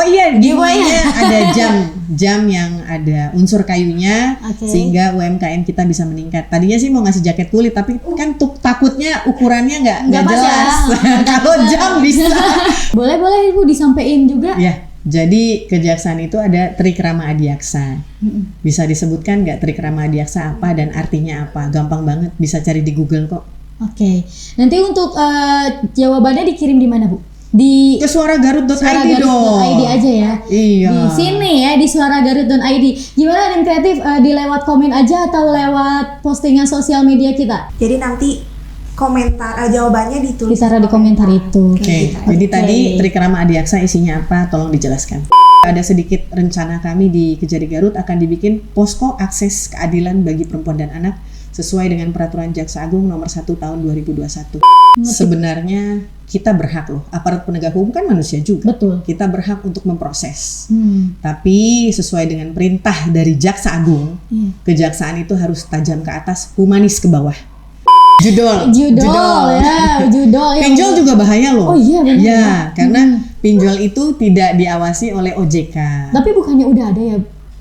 Oh iya, giveaway-nya ada jam yang ada unsur kayunya, sehingga UMKM kita bisa meningkat. Tadinya sih mau ngasih jaket kulit, tapi kan takutnya ukurannya nggak jelas. Ya. Kalau jam bisa. Boleh Ibu disampaikan juga. Ya, jadi kejaksaan itu ada trik Rama Adiaksa. Bisa disebutkan nggak trik Rama Adiaksa apa dan artinya apa? Gampang banget, bisa cari di Google kok. Oke. Nanti untuk jawabannya dikirim di mana, Bu? Ke suaragarut.id dong. .id aja ya. Iya. Di sini ya, di suaragarut.id. Gimana Tim Kreatif, di lewat komen aja atau lewat postingan sosial media kita? Jadi nanti komentar jawabannya ditaruh di komentar itu. Oke. Jadi tadi trik Rama Adiaksa isinya apa? Tolong dijelaskan. Ada sedikit rencana kami di Kejari Garut akan dibikin posko akses keadilan bagi perempuan dan anak sesuai dengan peraturan Jaksa Agung nomor 1 tahun 2021. Sebenarnya kita berhak loh, aparat penegak hukum kan manusia juga. Betul. Kita berhak untuk memproses. Tapi sesuai dengan perintah dari Jaksa Agung, kejaksaan itu harus tajam ke atas, humanis ke bawah. Judol ya. Pinjol juga bahaya loh. Oh iya benar. Ya, karena pinjol itu tidak diawasi oleh OJK. Tapi bukannya udah ada ya?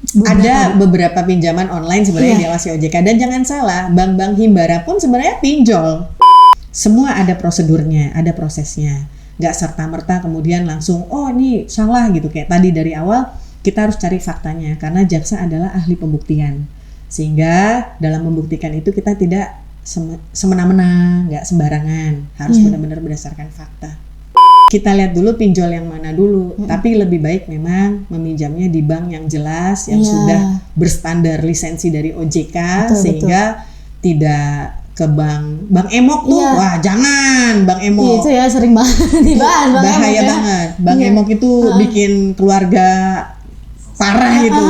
Ada beberapa pinjaman online sebenarnya diawasi OJK, dan jangan salah, bank-bank himbara pun sebenarnya pinjol. Semua ada prosedurnya, ada prosesnya. Nggak serta-merta kemudian langsung, oh ini salah gitu. Kayak tadi dari awal, kita harus cari faktanya. Karena jaksa adalah ahli pembuktian. Sehingga dalam membuktikan itu kita tidak semena-mena, nggak sembarangan. Harus benar-benar berdasarkan fakta. Kita lihat dulu pinjol yang mana dulu. Tapi lebih baik memang meminjamnya di bank yang jelas, yang sudah berstandar lisensi dari OJK. Sehingga tidak ke bank emok tuh, wah jangan bank emok. Itu ya sering banget dibahas. Bahaya banget. Bank emok itu bikin keluarga parah gitu.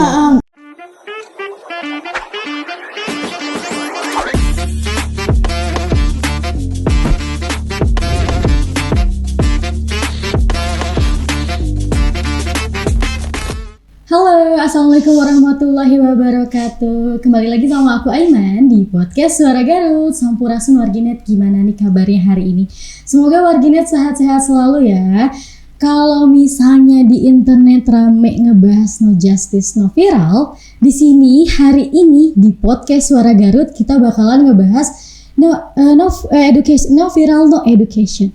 Halo, assalamualaikum warahmatullahi wabarakatuh. Kembali lagi sama aku Aiman di podcast Suara Garut. Sampurasun warginet, gimana nih kabarnya hari ini? Semoga warginet sehat-sehat selalu ya. Kalau misalnya di internet rame ngebahas no justice no viral, di sini hari ini di podcast Suara Garut kita bakalan ngebahas no viral no education.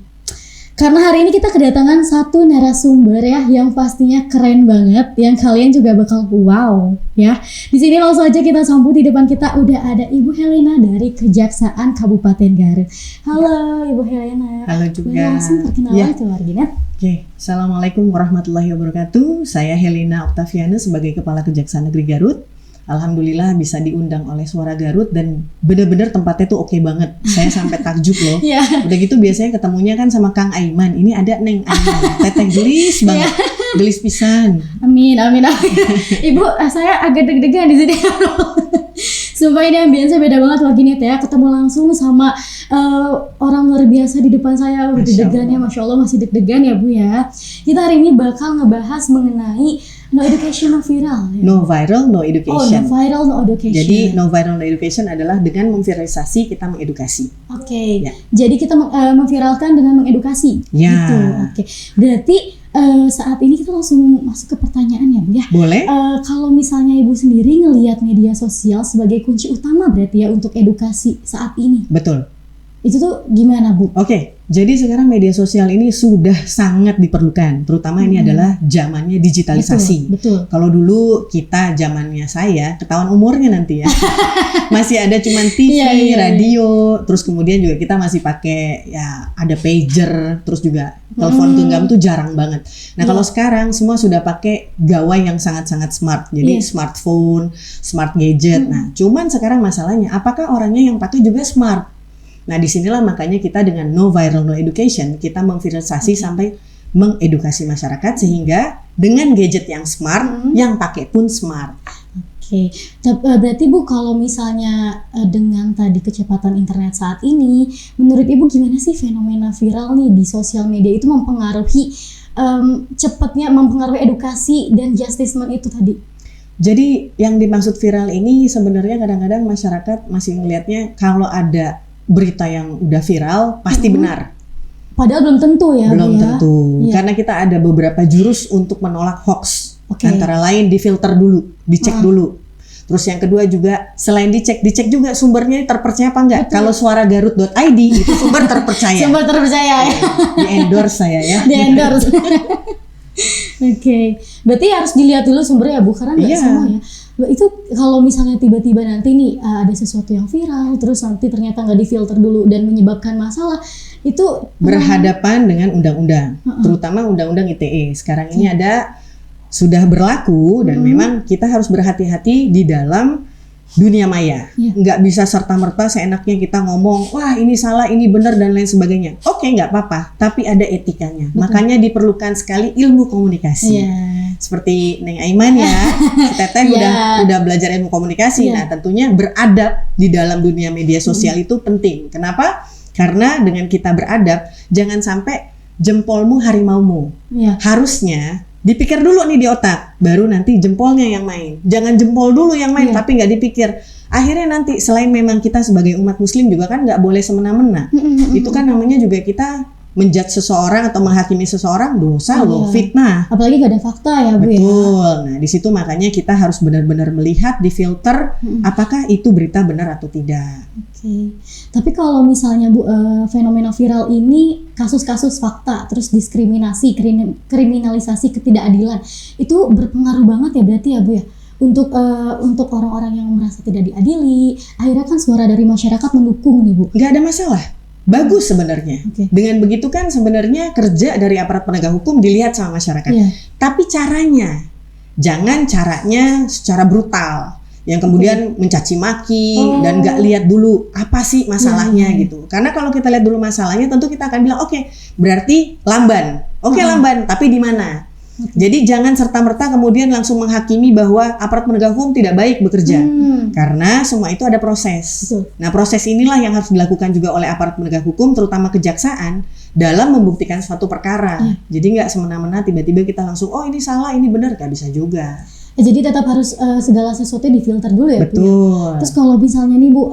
Karena hari ini kita kedatangan satu narasumber ya yang pastinya keren banget, yang kalian juga bakal wow ya. Di sini langsung aja kita sambut, di depan kita udah ada Ibu Helena dari Kejaksaan Kabupaten Garut. Halo Ibu Helena. Halo juga. Langsung perkenalan ke warginet. Oke, Assalamualaikum warahmatullahi wabarakatuh. Saya Helena Oktaviana sebagai Kepala Kejaksaan Negeri Garut. Alhamdulillah bisa diundang oleh Suara Garut dan bener-bener tempatnya tuh oke banget. Saya sampai takjub loh. Udah gitu biasanya ketemunya kan sama Kang Aiman. Ini ada Neng Aiman. Teteh gelis banget. Gelis pisan. Amin. Ibu, saya agak deg-degan di sini. Sumpah ini ambience beda banget warginet ya. Ketemu langsung sama orang luar biasa di depan saya. Deg-degannya Masya Allah masih deg-degan ya Bu ya. Kita hari ini bakal ngebahas mengenai no education no viral ya? No viral no education. No viral no education. Jadi no viral no education adalah dengan memviralisasi kita mengedukasi. Oke. Jadi kita memviralkan dengan mengedukasi. Ya. Gitu. Oke. Berarti saat ini kita langsung masuk ke pertanyaan ya Bu ya. Boleh. Kalau misalnya Ibu sendiri ngelihat media sosial sebagai kunci utama berarti ya untuk edukasi saat ini. Betul. Itu tuh gimana Bu? Oke, jadi sekarang media sosial ini sudah sangat diperlukan, terutama ini adalah zamannya digitalisasi. Betul. Kalau dulu kita zamannya saya, ketahuan umurnya nanti ya, masih ada cuman TV, radio, terus kemudian juga kita masih pakai ya ada pager, terus juga telepon genggam tuh jarang banget. Nah kalau sekarang semua sudah pakai gawai yang sangat-sangat smart, jadi smartphone, smart gadget. Nah cuman sekarang masalahnya, apakah orangnya yang pakai juga smart? Nah disinilah makanya kita dengan no viral no education kita memviralisasi sampai mengedukasi masyarakat sehingga dengan gadget yang smart yang pakai pun smart. Oke. Berarti Bu kalau misalnya dengan tadi kecepatan internet saat ini, menurut Ibu gimana sih fenomena viral nih di sosial media itu mempengaruhi cepatnya mempengaruhi edukasi dan justicement itu tadi? Jadi yang dimaksud viral ini sebenarnya kadang-kadang masyarakat masih melihatnya kalau ada berita yang udah viral pasti benar. Padahal belum tentu ya, Belum Bu ya. tentu. Iya. Karena kita ada beberapa jurus untuk menolak hoax. Oke. Antara lain difilter dulu, dicek dulu. Terus yang kedua juga selain dicek juga sumbernya terpercaya apa enggak. Kalau suaragarut.id itu sumber terpercaya. Sumber terpercaya ya. Di endorse saya ya. Di endorse. Oke, berarti harus dilihat dulu sumbernya Bu, karena nggak Iya. semua ya. Itu kalau misalnya tiba-tiba nanti nih ada sesuatu yang viral, terus nanti ternyata nggak difilter dulu dan menyebabkan masalah, itu Berhadapan dengan undang-undang, terutama undang-undang ITE. Sekarang ini sudah berlaku dan memang kita harus berhati-hati di dalam dunia maya. Iya. Nggak bisa serta-merta seenaknya kita ngomong, wah ini salah, ini benar dan lain sebagainya. Oke, nggak apa-apa, tapi ada etikanya. Makanya diperlukan sekali ilmu komunikasi. Iya. Seperti Neng Aiman ya, si Teteh Iya. udah belajar ilmu komunikasi. Iya. Nah, tentunya beradab di dalam dunia media sosial itu penting. Kenapa? Karena dengan kita beradab, jangan sampai jempolmu harimaumu. Iya. Harusnya dipikir dulu nih di otak, baru nanti jempolnya yang main. Jangan jempol dulu yang main, Iya. tapi nggak dipikir. Akhirnya nanti selain memang kita sebagai umat muslim juga kan nggak boleh semena-mena. Itu kan namanya juga kita menjudge seseorang atau menghakimi seseorang dosa loh, Iya. fitnah. Apalagi nggak ada fakta ya Bu ya. Betul. Nah, di situ makanya kita harus benar-benar melihat, difilter apakah itu berita benar atau tidak. Oke. Tapi kalau misalnya Bu, fenomena viral ini kasus-kasus fakta, terus diskriminasi, kriminalisasi ketidakadilan, itu berpengaruh banget ya berarti ya Bu ya, untuk orang-orang yang merasa tidak diadili. Akhirnya kan suara dari masyarakat mendukung nih Bu. Nggak ada masalah. Bagus sebenarnya. Oke. Dengan begitu kan sebenarnya kerja dari aparat penegak hukum dilihat sama masyarakat. Iya. Tapi jangan caranya secara brutal. Yang kemudian mencaci maki dan nggak lihat dulu apa sih masalahnya Iya. gitu. Karena kalau kita lihat dulu masalahnya, tentu kita akan bilang oke, berarti lamban. Oke, lamban, tapi di mana? Jadi jangan serta-merta kemudian langsung menghakimi bahwa aparat penegak hukum tidak baik bekerja. Karena semua itu ada proses. Betul. Nah, proses inilah yang harus dilakukan juga oleh aparat penegak hukum, terutama kejaksaan, dalam membuktikan suatu perkara. Jadi nggak semena-mena tiba-tiba kita langsung, oh ini salah, ini benar, nggak bisa juga. Jadi tetap harus segala sesuatu difilter dulu ya Bu ya? Betul. Terus kalau misalnya nih Bu,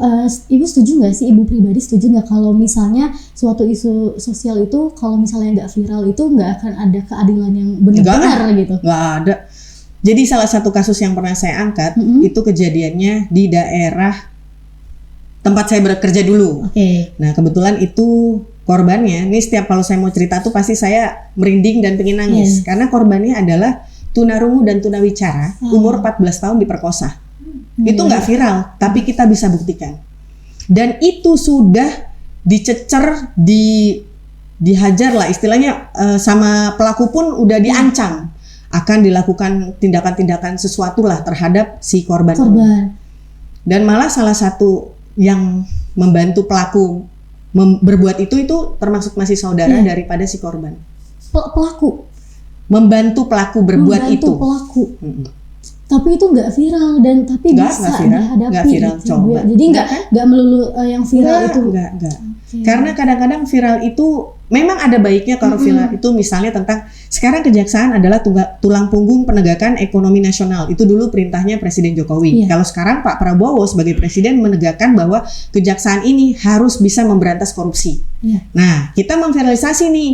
Ibu setuju nggak sih, Ibu pribadi setuju nggak kalau misalnya suatu isu sosial itu kalau misalnya nggak viral itu nggak akan ada keadilan yang benar-benar gitu? Nggak ada. Jadi salah satu kasus yang pernah saya angkat, itu kejadiannya di daerah tempat saya bekerja dulu. Oke. Nah, kebetulan itu korbannya, ini setiap kalau saya mau cerita tuh pasti saya merinding dan pengen nangis. Karena korbannya adalah tunarungu dan tunawicara, umur 14 tahun diperkosa. Itu nggak viral, tapi kita bisa buktikan. Dan itu sudah dicecer, dihajar lah istilahnya, sama pelaku pun udah diancam akan dilakukan tindakan-tindakan sesuatu lah terhadap si korban. Dan malah salah satu yang membantu pelaku berbuat itu termasuk masih saudara daripada si korban. Pelaku? Membantu pelaku berbuat itu. Pelaku. Tapi itu nggak viral dan tapi bisa dihadapi. Nggak viral, gitu, coba. Jadi nggak melulu yang viral itu. Nggak. Karena kadang-kadang viral itu memang ada baiknya kalau viral itu misalnya tentang sekarang kejaksaan adalah tulang punggung penegakan ekonomi nasional. Itu dulu perintahnya Presiden Jokowi. Kalau sekarang Pak Prabowo sebagai presiden menegakkan bahwa kejaksaan ini harus bisa memberantas korupsi. Nah, kita memviralisasi nih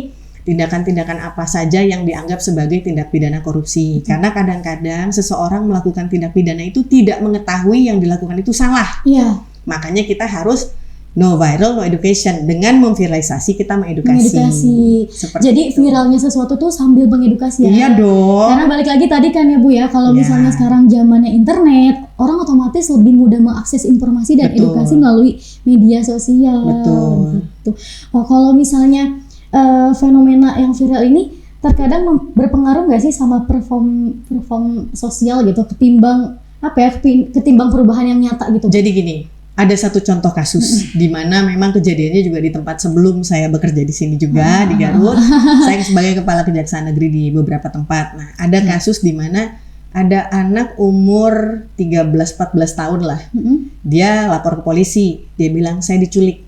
tindakan-tindakan apa saja yang dianggap sebagai tindak pidana korupsi. Karena kadang-kadang seseorang melakukan tindak pidana itu tidak mengetahui yang dilakukan itu salah. Makanya kita harus no viral, no education. Dengan memviralisasi kita mengedukasi. Jadi viralnya sesuatu tuh sambil mengedukasi ya? Iya dong. Karena balik lagi tadi kan ya Bu ya, kalau misalnya sekarang zamannya internet, orang otomatis lebih mudah mengakses informasi dan edukasi melalui media sosial. Betul. Gitu. Oh, kalau misalnya fenomena yang viral ini terkadang berpengaruh nggak sih sama perform sosial gitu, ketimbang perubahan yang nyata gitu? Jadi gini, ada satu contoh kasus di mana memang kejadiannya juga di tempat sebelum saya bekerja di sini juga di Garut. Saya sebagai kepala kejaksaan negeri di beberapa tempat. Nah, ada kasus di mana ada anak umur 13-14 tahun lah. Dia lapor ke polisi, dia bilang saya diculik.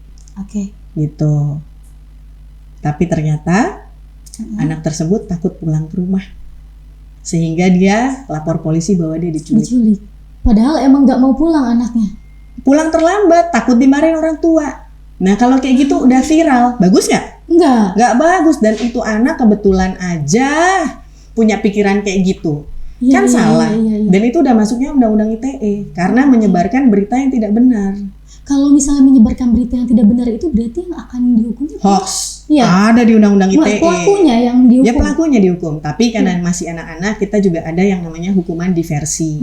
Gitu. Tapi ternyata anak tersebut takut pulang ke rumah, sehingga dia lapor polisi bahwa dia diculik. Padahal emang nggak mau pulang anaknya. Pulang terlambat, takut dimarahin orang tua. Nah kalau kayak gitu udah viral, bagus nggak? nggak bagus. Dan itu anak kebetulan aja punya pikiran kayak gitu, kan salah. Dan itu udah masuknya undang-undang ITE karena menyebarkan berita yang tidak benar. Kalau misalnya menyebarkan berita yang tidak benar itu berarti yang akan dihukum hoax. Iya. Ada di undang-undang ITE. Pelakunya yang dihukum. Ya pelakunya dihukum. Tapi karena masih anak-anak, kita juga ada yang namanya hukuman diversi.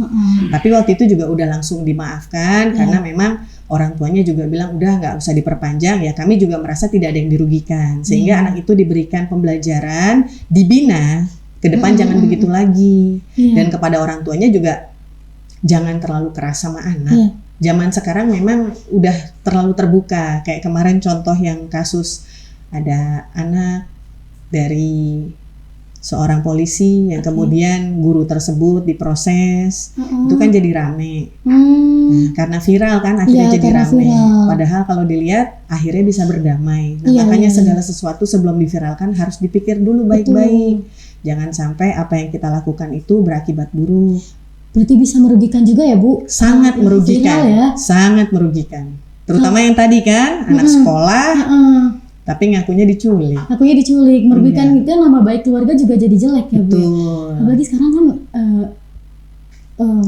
Tapi waktu itu juga udah langsung dimaafkan karena memang orang tuanya juga bilang udah nggak usah diperpanjang. Ya kami juga merasa tidak ada yang dirugikan. Sehingga anak itu diberikan pembelajaran, dibina ke depan jangan begitu lagi. Dan kepada orang tuanya juga jangan terlalu keras sama anak. Zaman sekarang memang udah terlalu terbuka. Kayak kemarin contoh yang kasus ada anak dari seorang polisi yang kemudian guru tersebut diproses. Itu kan jadi rame. Nah, karena viral kan akhirnya jadi rame. Padahal kalau dilihat akhirnya bisa berdamai. Nah, makanya segala sesuatu sebelum diviralkan harus dipikir dulu baik-baik. Jangan sampai apa yang kita lakukan itu berakibat buruk. Berarti bisa merugikan juga ya Bu? Sangat merugikan, sangat merugikan. Terutama yang tadi kan, anak sekolah, tapi ngakunya diculik. Merugikan itu nama baik keluarga juga jadi jelek ya Bu. Apalagi sekarang kan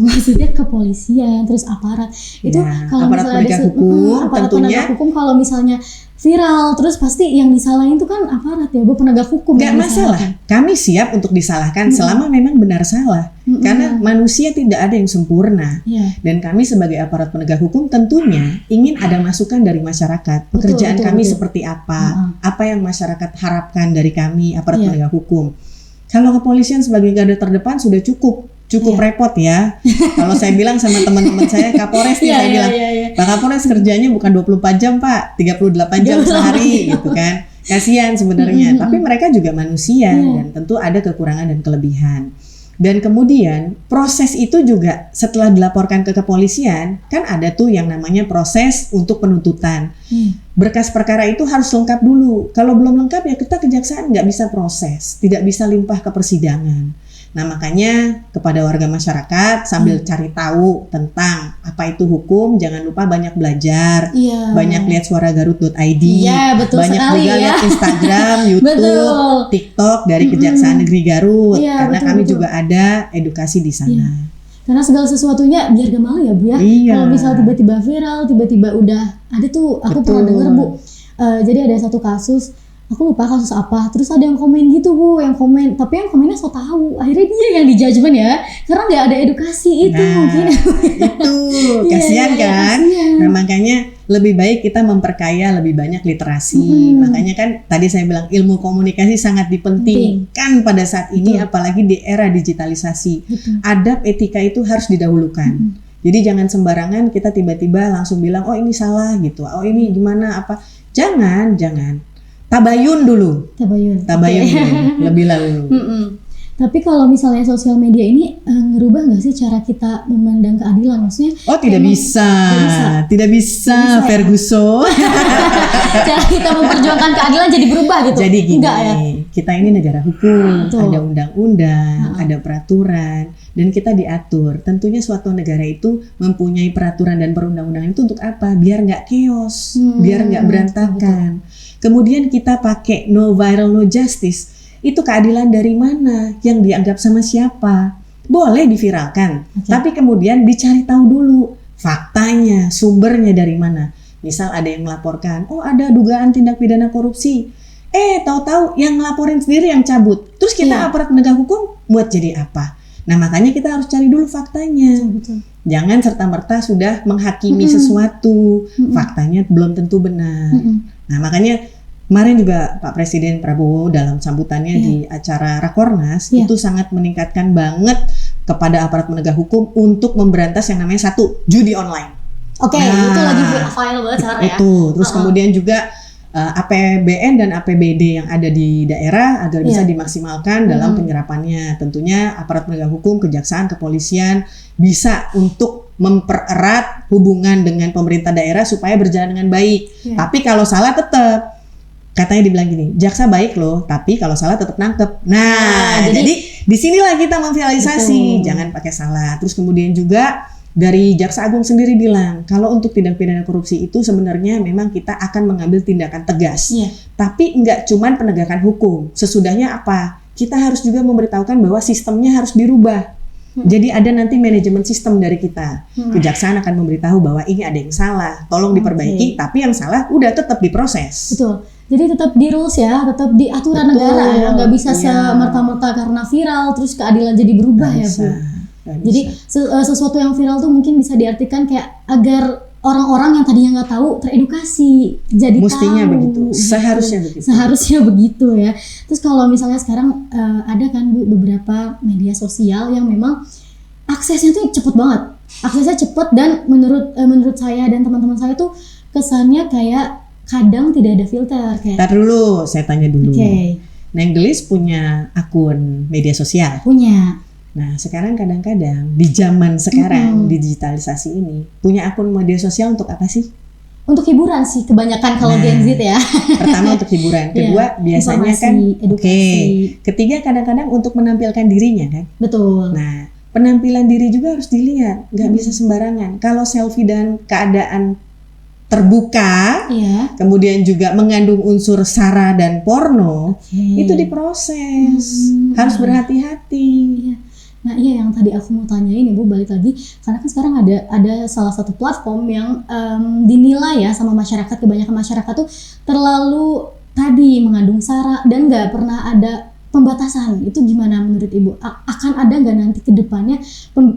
maksudnya kepolisian, terus aparat itu kalau aparat misalnya penegak hukum, tentunya penegak hukum kalau misalnya viral terus pasti yang disalahin itu kan aparat ya Bu, penegak hukum. Gak masalah, kami siap untuk disalahkan selama memang benar salah, karena manusia tidak ada yang sempurna. Dan kami sebagai aparat penegak hukum tentunya ingin ada masukan dari masyarakat. Pekerjaan kami seperti apa yang masyarakat harapkan dari kami aparat penegak hukum. Kalau kepolisian sebagai garda terdepan sudah cukup repot ya. Kalau saya bilang sama teman-teman saya, Kapolres nih, saya bilang, Pak Kapolres kerjanya bukan 24 jam Pak, 38 jam sehari gitu kan. Kasihan sebenarnya, tapi mereka juga manusia dan tentu ada kekurangan dan kelebihan. Dan kemudian proses itu juga setelah dilaporkan ke kepolisian, kan ada tuh yang namanya proses untuk penuntutan. Berkas perkara itu harus lengkap dulu. Kalau belum lengkap ya kita kejaksaan nggak bisa proses, tidak bisa limpah ke persidangan. Nah makanya kepada warga masyarakat sambil cari tahu tentang apa itu hukum, jangan lupa banyak belajar, banyak lihat suaragarut.id, banyak juga lihat Instagram, YouTube, TikTok dari Kejaksaan Negeri Garut, karena kami juga ada edukasi di sana. Karena segala sesuatunya biar gak malu ya Bu ya. Kalau misalnya tiba-tiba viral, tiba-tiba udah ada tuh, aku pernah dengar Bu, jadi ada satu kasus, aku lupa kasus apa, terus ada yang komen gitu Bu, tapi yang komennya so tahu, akhirnya dia yang di judgement ya, karena nggak ada edukasi itu mungkin. Itu kasihan kan. Nah makanya lebih baik kita memperkaya lebih banyak literasi. Makanya kan tadi saya bilang ilmu komunikasi sangat dipentingkan pada saat ini, apalagi di era digitalisasi. Adab etika itu harus didahulukan. Jadi jangan sembarangan kita tiba-tiba langsung bilang oh ini salah gitu, oh ini gimana apa. Jangan. Tabayun dulu. Tabayun dulu, lebih lalu. Tapi kalau misalnya sosial media ini ngerubah nggak sih cara kita memandang keadilan? Maksudnya? Oh tidak bisa, Ferguson. Cara kita memperjuangkan keadilan jadi berubah gitu? Jadi gini, enggak, ya? kita ini negara hukum, ada undang-undang, ada peraturan, dan kita diatur. Tentunya suatu negara itu mempunyai peraturan dan perundang-undangan itu untuk apa? Biar nggak chaos, biar nggak berantakan. Kemudian kita pakai no viral no justice. Itu keadilan dari mana? Yang dianggap sama siapa? Boleh diviralkan, tapi kemudian dicari tahu dulu faktanya, sumbernya dari mana. Misal ada yang melaporkan, oh ada dugaan tindak pidana korupsi. Tahu-tahu yang ngelaporin sendiri yang cabut. Terus kita aparat penegak hukum buat jadi apa? Nah makanya kita harus cari dulu faktanya. Jangan serta-merta sudah menghakimi sesuatu, faktanya belum tentu benar. Nah makanya kemarin juga Pak Presiden Prabowo dalam sambutannya di acara Rakornas itu sangat meningkatkan banget kepada aparat penegak hukum untuk memberantas yang namanya judi online. Itu lagi viral banget sekarang ya. Terus kemudian juga APBN dan APBD yang ada di daerah agar bisa dimaksimalkan dalam penyerapannya. Tentunya aparat penegak hukum, kejaksaan, kepolisian bisa untuk mempererat hubungan dengan pemerintah daerah supaya berjalan dengan baik. Tapi kalau salah tetap, katanya dibilang gini, jaksa baik loh, tapi kalau salah tetap nangkep. Nah, jadi disinilah kita memviralisasi, jangan pakai salah. Terus kemudian juga Dari Jaksa Agung sendiri bilang kalau untuk tindak pidana korupsi itu sebenarnya memang kita akan mengambil tindakan tegas. Iya. Tapi nggak cuman penegakan hukum. Sesudahnya apa? Kita harus juga memberitahukan bahwa sistemnya harus dirubah. Jadi ada nanti manajemen sistem dari kita. Kejaksaan akan memberitahu bahwa ini ada yang salah, tolong diperbaiki. Tapi yang salah udah tetap diproses. Betul. Jadi tetap di rules ya, tetap di aturan Betul. negara ya, nggak bisa Iya. semerta-merta karena viral terus keadilan jadi berubah ya Bu. Jadi sesuatu yang viral tuh mungkin bisa diartikan kayak agar orang-orang yang tadinya nggak tahu teredukasi, jadi mestinya tahu. begitu, Gitu. seharusnya begitu. Seharusnya begitu ya. Terus kalau misalnya sekarang ada kan Bu beberapa media sosial yang memang aksesnya tuh cepet banget, aksesnya cepet dan menurut saya dan teman-teman saya tuh kesannya kayak kadang tidak ada filter kayak. Ntar dulu, saya tanya dulu. Oke. Neng Gelis punya akun media sosial. Punya. Nah, sekarang kadang-kadang di zaman sekarang digitalisasi ini punya akun media sosial untuk apa sih? Untuk hiburan sih kebanyakan kalau Nah, Gen Z ya. Pertama untuk hiburan, kedua biasanya Informasi, kan edukasi. ketiga kadang-kadang untuk menampilkan dirinya kan. Betul. Nah, penampilan diri juga harus dilihat, nggak bisa sembarangan. Kalau selfie dan keadaan terbuka, Iya. kemudian juga mengandung unsur sara dan porno, Oke. itu diproses. Harus berhati-hati. Iya. Nah iya yang tadi aku mau tanyain Ibu balik lagi karena kan sekarang ada salah satu platform yang dinilai ya sama masyarakat, kebanyakan masyarakat tuh terlalu tadi mengandung sara dan nggak pernah ada pembatasan. Itu gimana menurut Ibu? Akan ada nggak nanti ke depannya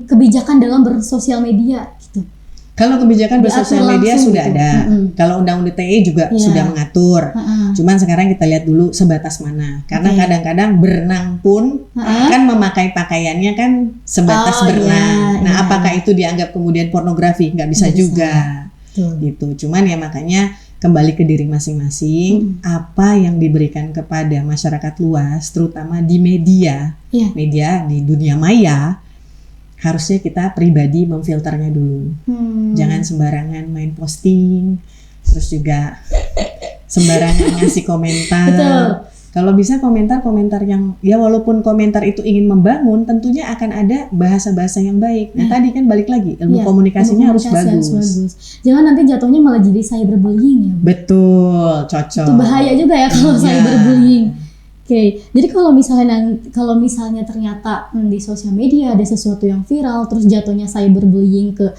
kebijakan dalam bersosial media gitu? Kalau kebijakan Diatur bersosial media langsung sudah gitu. ada. Kalau Undang-Undang ITE juga Iya. sudah mengatur. Heeh. Cuman sekarang kita lihat dulu sebatas mana. Karena Oke. kadang-kadang berenang pun kan memakai pakaiannya kan sebatas Oh, berenang. iya, Nah, iya. apakah itu dianggap kemudian pornografi? Nggak bisa Nggak bisa. juga. Betul. Gitu. Cuman ya makanya kembali ke diri masing-masing. Apa yang diberikan kepada masyarakat luas, terutama di media, Iya. media di dunia maya, harusnya kita pribadi memfilternya dulu. Jangan sembarangan main posting, terus juga sembarangan ngasih komentar. Betul. Kalau bisa komentar-komentar yang ya walaupun komentar itu ingin membangun, tentunya akan ada bahasa-bahasa yang baik. Nah tadi kan balik lagi ilmu Iya, komunikasinya ilmu harus komunikasi bagus. Jangan nanti jatuhnya malah jadi cyberbullying ya Bu. Betul, cocok. Itu bahaya juga ya kalau Iya. cyberbullying. Oke, jadi kalau misalnya ternyata di sosial media ada sesuatu yang viral, terus jatuhnya cyberbullying ke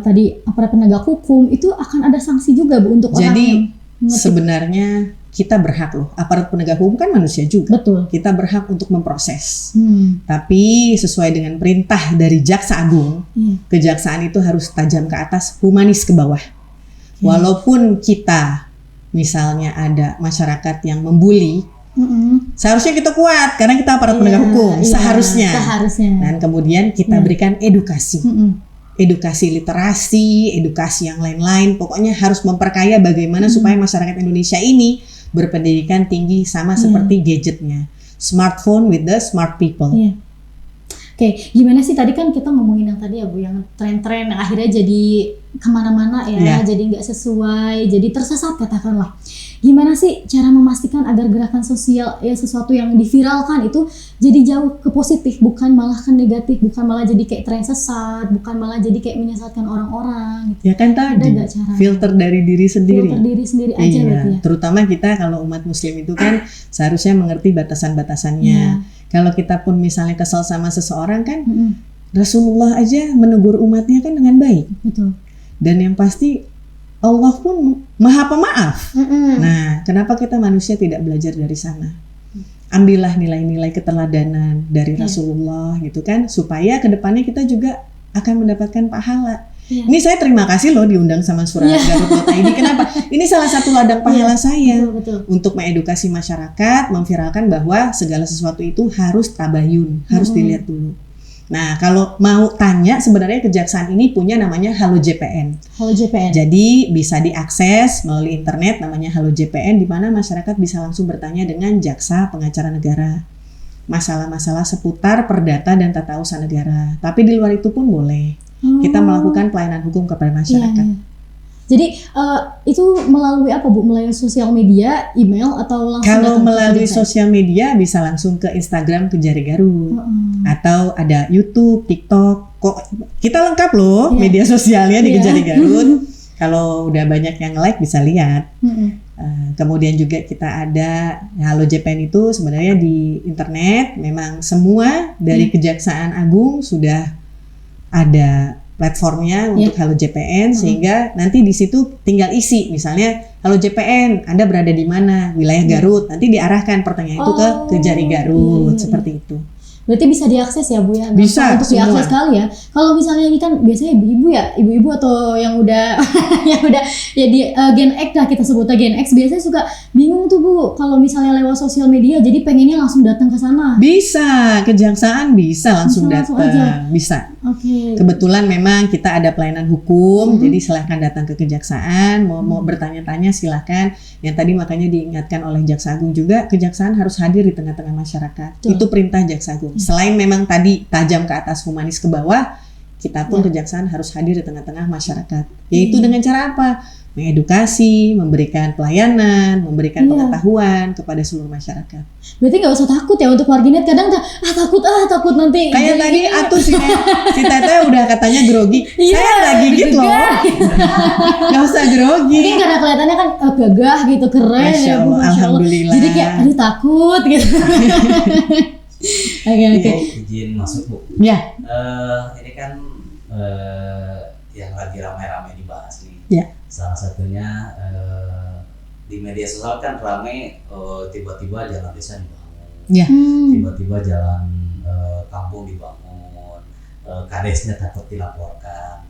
tadi aparat penegak hukum, itu akan ada sanksi juga Bu untuk orang Jadi yang ngetik. sebenarnya kita berhak loh, aparat penegak hukum kan manusia juga. Betul. Kita berhak untuk memproses. Hmm. Tapi sesuai dengan perintah dari Jaksa Agung, Iya. kejaksaan itu harus tajam ke atas, humanis ke bawah. Walaupun kita misalnya ada masyarakat yang membuli, seharusnya kita kuat karena kita aparat penegak hukum, Iya, seharusnya. Seharusnya. Dan kemudian kita berikan edukasi. Mm-mm. Edukasi literasi, edukasi yang lain-lain, pokoknya harus memperkaya bagaimana supaya masyarakat Indonesia ini berpendidikan tinggi sama seperti gadgetnya. Smartphone with the smart people. Iya. Oke, gimana sih tadi kan kita ngomongin yang tadi ya Bu, yang tren-tren yang akhirnya jadi kemana-mana ya, Iya. jadi nggak sesuai, jadi tersesat katakanlah. Gimana sih cara memastikan agar gerakan sosial ya sesuatu yang diviralkan itu jadi jauh ke positif, bukan malah ke negatif, bukan malah jadi kayak tren sesat, bukan malah jadi kayak menyesatkan orang-orang gitu. Ya kan tadi, nggak caranya? filter dari diri sendiri. Filter diri sendiri aja berarti ya. Terutama kita kalau umat muslim itu kan seharusnya mengerti batasan-batasannya. Iya. Kalau kita pun misalnya kesal sama seseorang kan, Mm-mm. Rasulullah aja menegur umatnya kan dengan baik. Betul. Dan yang pasti Allah pun maha pemaaf. Mm-mm. Nah, kenapa kita manusia tidak belajar dari sana? Ambillah nilai-nilai keteladanan dari Rasulullah gitu kan, supaya kedepannya kita juga akan mendapatkan pahala. Iya. Ini saya terima kasih loh diundang sama Surah Garut.id. Kenapa? Ini salah satu ladang pahala saya Betul. untuk mengedukasi masyarakat, memviralkan bahwa segala sesuatu itu harus tabayun, harus dilihat dulu. Nah, kalau mau tanya sebenarnya kejaksaan ini punya namanya Halo JPN. Halo JPN. Jadi bisa diakses melalui internet namanya Halo JPN, di mana masyarakat bisa langsung bertanya dengan jaksa pengacara negara. Masalah-masalah seputar perdata dan tata usaha negara. Tapi di luar itu pun boleh. Kita melakukan pelayanan hukum kepada masyarakat. Iya. Jadi itu melalui apa Bu? Melalui sosial media, email atau langsung Kalau datang ke melalui kejaksaan? sosial media bisa langsung ke Instagram Kejari Garut. Heeh. Atau ada YouTube, TikTok. Kok kita lengkap loh Iya. media sosialnya di Iya. Kejari Garut. Kalau udah banyak yang like bisa lihat. Heeh. Kemudian juga kita ada Halo JPN itu sebenarnya di internet. Memang semua dari Kejaksaan Agung sudah ada platformnya untuk Halo JPN, sehingga nanti di situ tinggal isi misalnya Halo JPN Anda berada di mana, wilayah Garut, nanti diarahkan pertanyaan itu ke Kejari Garut, seperti itu. Berarti bisa diakses ya Bu ya? Gampang Bisa, untuk diakses semua. sekali ya. Kalau misalnya ini kan biasanya ibu-ibu ya, ibu-ibu atau yang udah yang udah ya di Gen X lah kita sebutnya Gen X, biasanya suka bingung tuh Bu kalau misalnya lewat sosial media, jadi pengennya langsung datang ke sana. Bisa, kejaksaan bisa langsung Bisa langsung datang, bisa. Oke. Kebetulan memang kita ada pelayanan hukum, jadi silahkan datang ke kejaksaan, mau bertanya-tanya silahkan. Yang tadi makanya diingatkan oleh Jaksa Agung juga, kejaksaan harus hadir di tengah-tengah masyarakat. Betul. Itu perintah Jaksa Agung. Selain memang tadi tajam ke atas, humanis ke bawah, kita pun kejaksaan harus hadir di tengah-tengah masyarakat. Yaitu dengan cara apa? Mengedukasi, memberikan pelayanan, memberikan pengetahuan kepada seluruh masyarakat. Berarti nggak usah takut ya untuk warganet, kadang takut nanti. Kayak jadi tadi gini. Atuh si Teteh udah katanya grogi. Iya, Saya nggak gigit loh. Gak usah grogi. Mungkin karena kelihatannya kan gagah gitu, keren Masya ya Bu, Allah, Masya Allah. alhamdulillah. Jadi kayak aduh takut gitu. Oke. Bu, izin masuk Bu. Ya, Ini kan yang lagi ramai-ramai dibahas nih. Ya. Salah satunya di media sosial kan ramai tiba-tiba jalan desa dibangun, ya. tiba-tiba jalan kampung dibangun, kadesnya takut dilaporkan.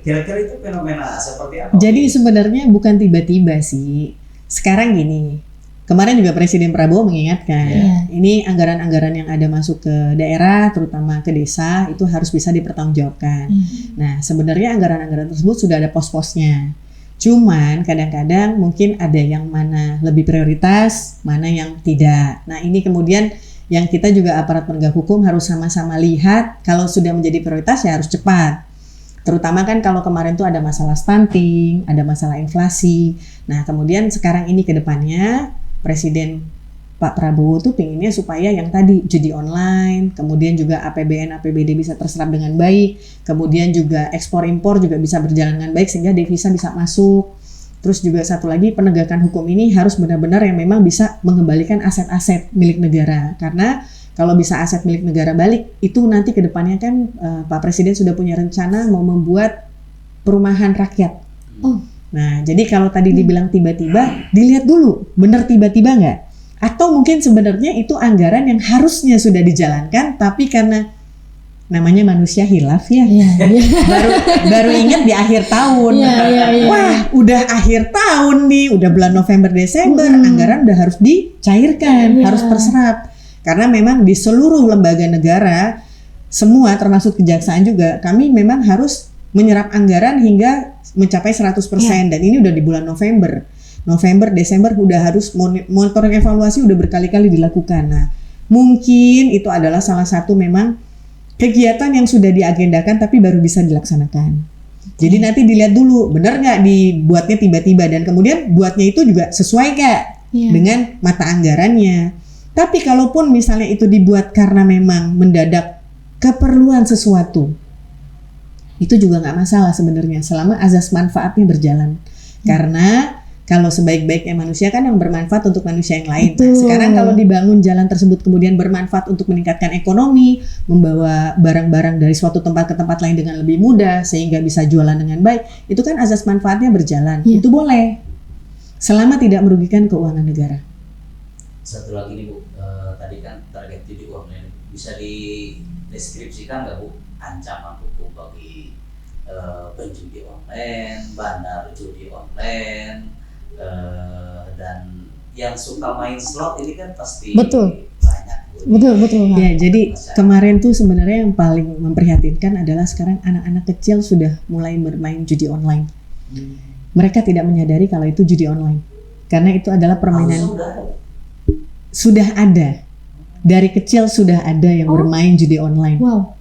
Kira-kira itu fenomena seperti apa? Jadi sebenarnya bukan tiba-tiba sih. Sekarang gini, kemarin juga Presiden Prabowo mengingatkan, Iya. ini anggaran-anggaran yang ada masuk ke daerah, terutama ke desa, itu harus bisa dipertanggungjawabkan. Nah, sebenarnya anggaran-anggaran tersebut sudah ada pos-posnya. Cuman kadang-kadang mungkin ada yang mana lebih prioritas, mana yang tidak. Nah, ini kemudian yang kita juga aparat penegak hukum harus sama-sama lihat, kalau sudah menjadi prioritas ya harus cepat. Terutama kan kalau kemarin tuh ada masalah stunting, ada masalah inflasi. Nah, kemudian sekarang ini ke depannya Presiden Pak Prabowo tuh pinginnya supaya yang tadi judi online, kemudian juga APBN, APBD bisa terserap dengan baik, kemudian juga ekspor impor juga bisa berjalan dengan baik sehingga devisa bisa masuk. Terus juga satu lagi, penegakan hukum ini harus benar-benar yang memang bisa mengembalikan aset-aset milik negara. Karena kalau bisa aset milik negara balik, itu nanti ke depannya kan Pak Presiden sudah punya rencana mau membuat perumahan rakyat. Oh. Nah, jadi kalau tadi dibilang tiba-tiba, dilihat dulu, benar tiba-tiba nggak? Atau mungkin sebenarnya itu anggaran yang harusnya sudah dijalankan, tapi karena namanya manusia hilaf ya, baru ingat di akhir tahun. Iya. Wah, udah akhir tahun nih, udah bulan November Desember, anggaran udah harus dicairkan, Iya. harus terserap. Karena memang di seluruh lembaga negara, semua termasuk kejaksaan juga, kami memang harus menyerap anggaran hingga mencapai 100%, dan ini udah di bulan November, Desember udah harus monitoring evaluasi udah berkali-kali dilakukan. Nah, mungkin itu adalah salah satu memang kegiatan yang sudah diagendakan tapi baru bisa dilaksanakan. Jadi nanti dilihat dulu, benar nggak dibuatnya tiba-tiba, dan kemudian buatnya itu juga sesuai nggak dengan mata anggarannya. Tapi kalaupun misalnya itu dibuat karena memang mendadak keperluan sesuatu, itu juga nggak masalah sebenarnya selama azas manfaatnya berjalan. Karena kalau sebaik-baiknya manusia kan yang bermanfaat untuk manusia yang lain. Nah, sekarang kalau dibangun jalan tersebut kemudian bermanfaat untuk meningkatkan ekonomi, membawa barang-barang dari suatu tempat ke tempat lain dengan lebih mudah sehingga bisa jualan dengan baik, itu kan azas manfaatnya berjalan. Itu boleh. Selama tidak merugikan keuangan negara. Satu lagi nih Bu, tadi kan target judi online, bisa dideskripsikan nggak Bu ancaman hukum bagi penjudi online, bandar judi online, dan yang suka main slot ini kan pasti Betul. banyak Bu. Betul. Ya, jadi kemarin tuh sebenarnya yang paling memprihatinkan adalah sekarang anak-anak kecil sudah mulai bermain judi online. Mereka tidak menyadari kalau itu judi online. Karena itu adalah permainan sudah ada. Dari kecil sudah ada yang bermain judi online. Wow.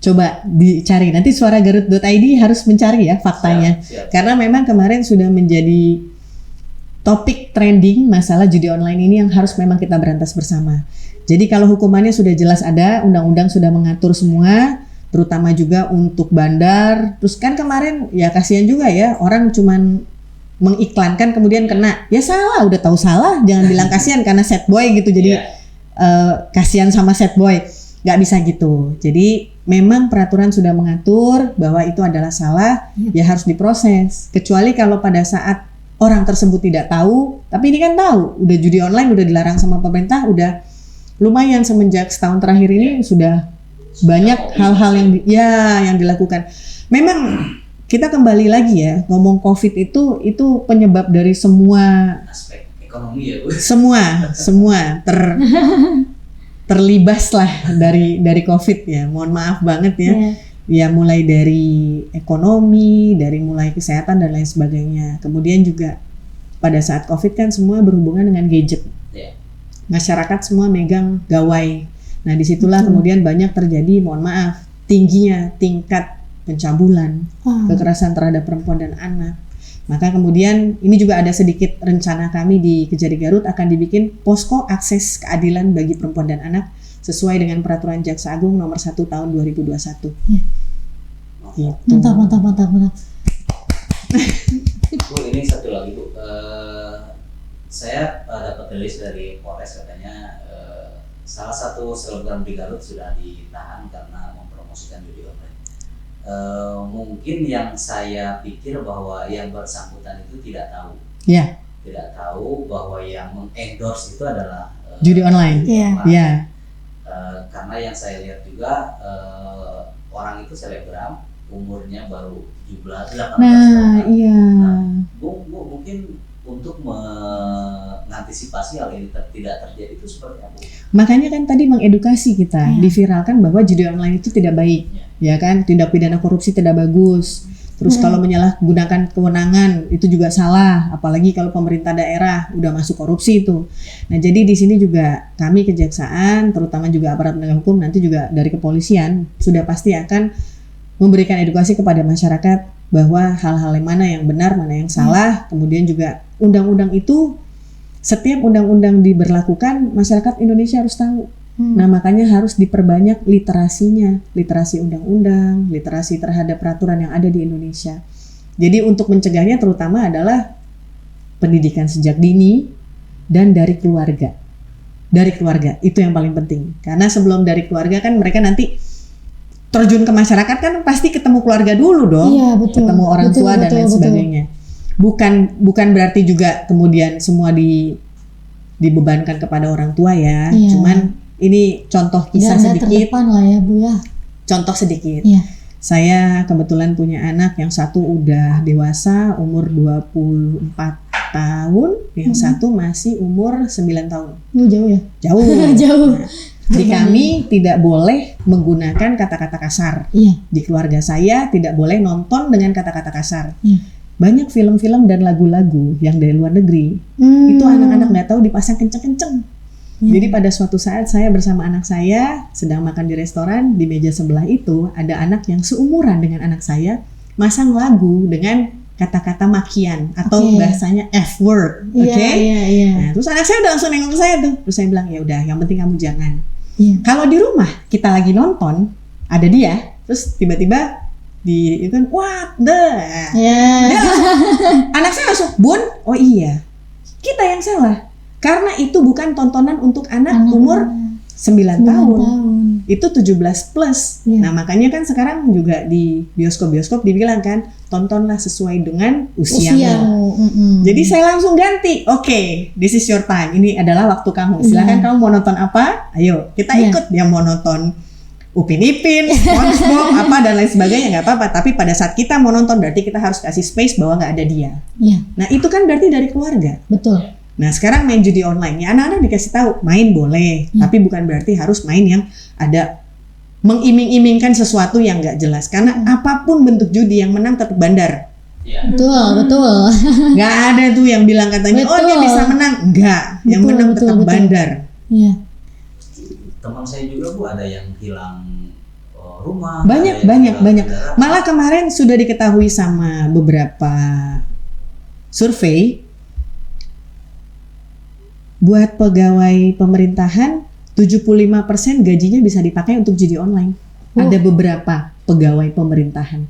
Coba dicari, nanti suaragarut.id harus mencari ya faktanya. Siap. Karena memang kemarin sudah menjadi topik trending masalah judi online ini yang harus memang kita berantas bersama. Jadi kalau hukumannya sudah jelas ada, undang-undang sudah mengatur semua, terutama juga untuk bandar. Terus kan kemarin ya kasihan juga ya, orang cuman mengiklankan kemudian kena. Ya salah, udah tahu salah, jangan bilang kasihan karena sad boy gitu. Jadi kasihan sama sad boy. Nggak bisa gitu. Jadi memang peraturan sudah mengatur bahwa itu adalah salah, ya harus diproses. Kecuali kalau pada saat orang tersebut tidak tahu, tapi ini kan tahu, udah judi online udah dilarang sama pemerintah, udah lumayan semenjak setahun terakhir ini sudah banyak hal-hal yang dilakukan. Memang kita kembali lagi ya, ngomong COVID itu penyebab dari semua Aspek ekonomi ya Bu. semua terlibas lah dari COVID ya. Mohon maaf banget ya. Ya mulai dari ekonomi, dari mulai kesehatan dan lain sebagainya. Kemudian juga pada saat COVID kan semua berhubungan dengan gadget. Masyarakat semua megang gawai. Nah disitulah kemudian banyak terjadi, mohon maaf, tingginya tingkat pencabulan, kekerasan terhadap perempuan dan anak. Maka kemudian ini juga ada sedikit rencana kami di Kejari Garut akan dibikin posko akses keadilan bagi perempuan dan anak sesuai dengan peraturan Jaksa Agung nomor 1 tahun 2021. Ya. Gitu. Mantap. Bu, ini satu lagi Bu. Saya dapat rilis dari Polres katanya salah satu selebgram di Garut sudah ditahan karena mempromosikan judi online. Mungkin yang saya pikir bahwa yang bersangkutan itu tidak tahu. Ya. Tidak tahu bahwa yang mengendorse itu adalah Judi online. Iya. Karena yang saya lihat juga orang itu selebgram, umurnya baru 18 tahun. Iya. Bu, mungkin untuk mengantisipasi hal ini tidak terjadi itu seperti apa? Makanya kan tadi mengedukasi kita, diviralkan bahwa judi online itu tidak baik, ya kan? Tindak pidana korupsi tidak bagus. Terus kalau menyalahgunakan kewenangan itu juga salah, apalagi kalau pemerintah daerah udah masuk korupsi itu. Nah, jadi di sini juga kami kejaksaan, terutama juga aparat penegak hukum, nanti juga dari kepolisian sudah pasti akan memberikan edukasi kepada masyarakat bahwa hal-hal yang mana yang benar, mana yang salah. Kemudian juga undang-undang itu, setiap undang-undang diberlakukan, masyarakat Indonesia harus tahu. Nah, makanya harus diperbanyak literasinya, literasi undang-undang, literasi terhadap peraturan yang ada di Indonesia. Jadi untuk mencegahnya terutama adalah pendidikan sejak dini dan dari keluarga. Dari keluarga, itu yang paling penting. Karena sebelum dari keluarga kan mereka nanti terjun ke masyarakat kan pasti ketemu keluarga dulu dong. Iya, betul. Ketemu orang tua dan lain sebagainya. Bukan berarti juga kemudian semua dibebankan kepada orang tua ya. Cuman ini contoh kisah sedikit. Terdepan lah ya Bu ya. Contoh sedikit. Iya. Saya kebetulan punya anak yang satu udah dewasa umur 24 tahun, yang satu masih umur 9 tahun. Jauh ya? Jauh. Jauh. Nah, di kami tidak boleh menggunakan kata-kata kasar. Iya. Di keluarga saya tidak boleh nonton dengan kata-kata kasar. Iya. Banyak film-film dan lagu-lagu yang dari luar negeri, itu anak-anak nggak tahu dipasang kenceng-kenceng. Jadi pada suatu saat saya bersama anak saya sedang makan di restoran, di meja sebelah itu ada anak yang seumuran dengan anak saya masang lagu dengan kata-kata makian atau bahasanya F word, Nah, terus anak saya udah langsung nengok ke saya tuh, terus saya bilang ya udah, yang penting kamu jangan. Kalau di rumah kita lagi nonton, ada dia, terus tiba-tiba itu kan what the, dia langsung, anak saya langsung bun, oh iya, kita yang salah. Karena itu bukan tontonan untuk anak umur 9 tahun. Itu 17 plus. Nah, makanya kan sekarang juga di bioskop-bioskop dibilang kan, tontonlah sesuai dengan usiamu. Jadi saya langsung ganti. Oke, this is your time. Ini adalah waktu kamu. Silakan kamu mau nonton apa? Ayo, kita ikut. Dia mau nonton Upin Ipin, SpongeBob, apa dan lain sebagainya, nggak apa-apa. Tapi pada saat kita mau nonton berarti kita harus kasih space bahwa nggak ada dia. Nah, itu kan berarti dari keluarga. Betul. Nah, sekarang main judi online, ya anak-anak dikasih tahu main boleh, tapi bukan berarti harus main yang ada mengiming-imingkan sesuatu yang nggak jelas. Karena apapun bentuk judi yang menang tetap bandar. Betul. Nggak ada tuh yang bilang katanya, oh dia bisa menang, enggak. Yang menang tetap bandar. Iya. Teman saya juga Bu ada yang hilang rumah. Banyak. Malah kemarin sudah diketahui sama beberapa survei, buat pegawai pemerintahan 75% gajinya bisa dipakai untuk judi online. Ada beberapa pegawai pemerintahan.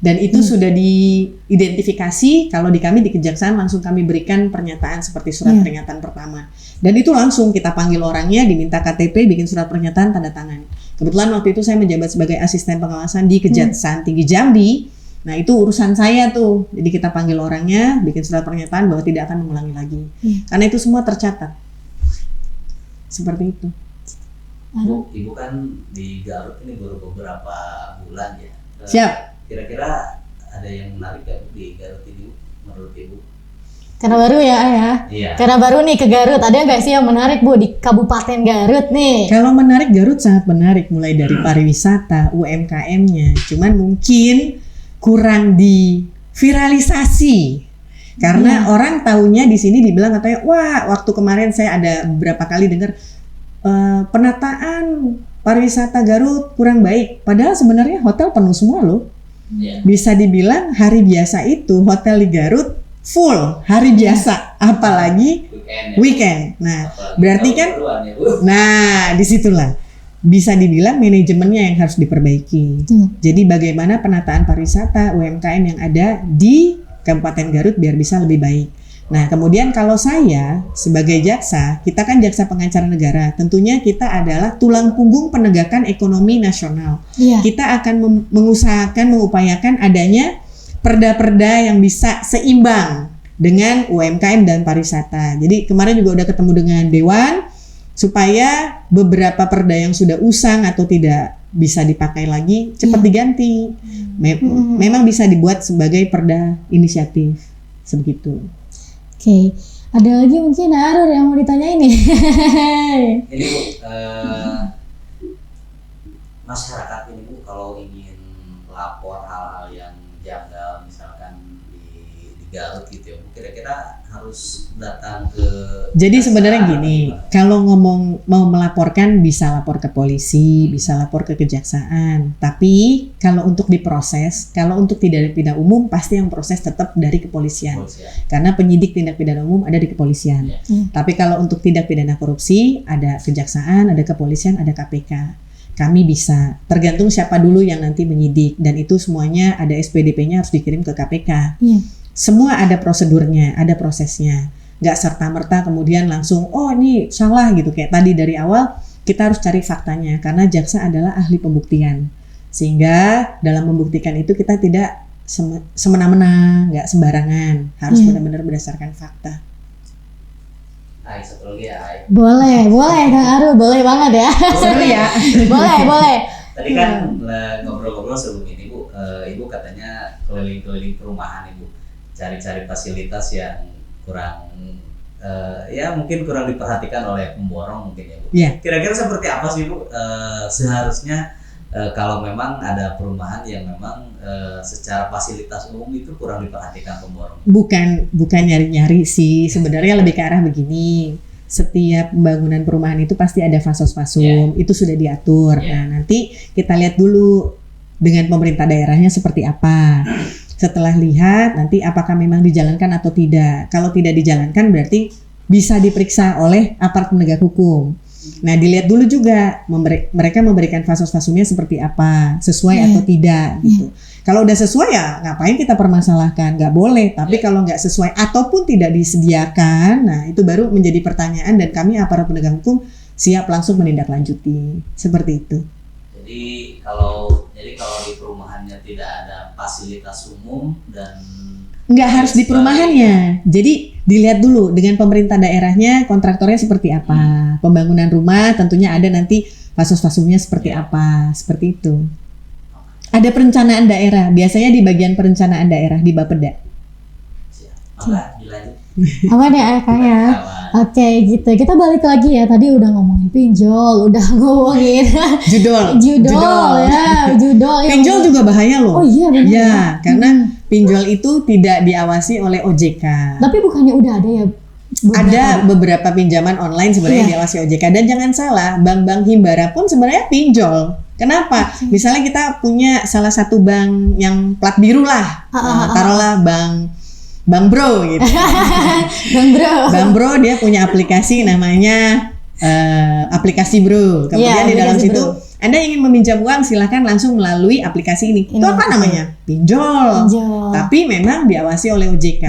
Dan itu sudah diidentifikasi. Kalau di kami di Kejaksaan langsung kami berikan pernyataan seperti surat peringatan pertama. Dan itu langsung kita panggil orangnya, diminta KTP, bikin surat pernyataan, tanda tangan. Kebetulan waktu itu saya menjabat sebagai asisten pengawasan di Kejaksaan Tinggi Jambi. Nah itu urusan saya tuh. Jadi kita panggil orangnya, bikin surat pernyataan bahwa tidak akan mengulangi lagi. Karena itu semua tercatat. Seperti itu. Bu, Ibu kan di Garut ini baru beberapa bulan ya. Siap. Kira-kira ada yang menarik gak di Garut ini menurut Ibu? Karena baru ya, Ayah. Iya. Karena baru nih ke Garut, ada nggak sih yang menarik Bu di Kabupaten Garut nih? Kalau menarik, Garut sangat menarik, mulai dari pariwisata, UMKM-nya. Cuman mungkin kurang diviralisasi. Karena orang taunya di sini dibilang katanya, wah waktu kemarin saya ada beberapa kali dengar penataan pariwisata Garut kurang baik. Padahal sebenarnya hotel penuh semua loh. Bisa dibilang hari biasa itu hotel di Garut full hari biasa, apalagi weekend. Nah, berarti kan, nah disitulah bisa dibilang manajemennya yang harus diperbaiki. Jadi bagaimana penataan pariwisata UMKM yang ada di Kabupaten Garut biar bisa lebih baik. Nah, kemudian kalau saya sebagai jaksa, kita kan jaksa pengacara negara, tentunya kita adalah tulang punggung penegakan ekonomi nasional. Kita akan mengupayakan adanya perda-perda yang bisa seimbang dengan UMKM dan pariwisata. Jadi kemarin juga udah ketemu dengan Dewan supaya beberapa perda yang sudah usang atau tidak bisa dipakai lagi cepat diganti. Memang bisa dibuat sebagai perda inisiatif sebegitu. Oke, ada lagi mungkin Arur yang mau ditanyain nih. Ini Bu, masyarakat ini Bu kalau ingin lapor hal-hal yang janggal misalkan di Garut gitu ya, kira-kira harus datang ke. Jadi sebenarnya gini, kalau ngomong mau melaporkan bisa lapor ke polisi, bisa lapor ke kejaksaan. Tapi kalau untuk diproses, kalau untuk tindak pidana umum pasti yang proses tetap dari kepolisian. Karena penyidik tindak pidana umum ada di kepolisian. Tapi kalau untuk tindak pidana korupsi ada kejaksaan, ada kepolisian, ada KPK. Kami bisa, tergantung siapa dulu yang nanti menyidik, dan itu semuanya ada SPDP-nya harus dikirim ke KPK. Semua ada prosedurnya, ada prosesnya. Nggak serta-merta kemudian langsung, oh ini salah gitu. Kayak tadi dari awal, kita harus cari faktanya. Karena jaksa adalah ahli pembuktian. Sehingga dalam membuktikan itu kita tidak semena-mena, nggak sembarangan. Harus benar-benar berdasarkan fakta. Satu lagi ya, Boleh Kang Aru, boleh banget ya. Seru ya. boleh. Tadi kan ngobrol-ngobrol sebelum ini Bu, Ibu katanya keliling-keliling perumahan Ibu, cari-cari fasilitas yang kurang, ya mungkin kurang diperhatikan oleh pemborong mungkin ya Bu. Kira-kira seperti apa sih Bu seharusnya kalau memang ada perumahan yang memang secara fasilitas umum itu kurang diperhatikan pemborong? Bukan nyari-nyari sih, sebenarnya lebih ke arah begini. Setiap pembangunan perumahan itu pasti ada fasos-fasum, itu sudah diatur. Nah nanti kita lihat dulu dengan pemerintah daerahnya seperti apa. Setelah lihat nanti apakah memang dijalankan atau tidak. Kalau tidak dijalankan berarti bisa diperiksa oleh aparat penegak hukum. Nah dilihat dulu juga mereka memberikan fasos-fasumnya seperti apa, sesuai atau tidak gitu. Kalau udah sesuai ya ngapain kita permasalahkan, nggak boleh. Tapi kalau nggak sesuai ataupun tidak disediakan, nah itu baru menjadi pertanyaan, dan kami aparat penegak hukum siap langsung menindaklanjuti seperti itu. Jadi kalau di perumahannya tidak ada fasilitas umum dan nggak harus di perumahannya. Jadi dilihat dulu dengan pemerintah daerahnya, kontraktornya seperti apa. Pembangunan rumah tentunya ada nanti fasos-fasumnya seperti apa, seperti itu. Ada perencanaan daerah, biasanya di bagian perencanaan daerah di Bapeda. Maka dilanjut. Apa nih ayahnya? Oke gitu, kita balik lagi ya. Tadi udah ngomongin pinjol, udah ngomongin judol. Pinjol juga bahaya loh. Oh iya benar. Ya, karena pinjol itu tidak diawasi oleh OJK. Tapi bukannya udah ada ya? Ada beberapa pinjaman online sebenarnya diawasi OJK, dan jangan salah, bank-bank himbara pun sebenarnya pinjol. Kenapa? Misalnya kita punya salah satu bank yang plat biru lah, taruhlah Bang Bro gitu. Bang Bro dia punya aplikasi namanya aplikasi Bro. Kemudian di dalam situ Anda ingin meminjam uang, silahkan langsung melalui aplikasi ini. Itu apa namanya? Pinjol. Tapi memang diawasi oleh OJK.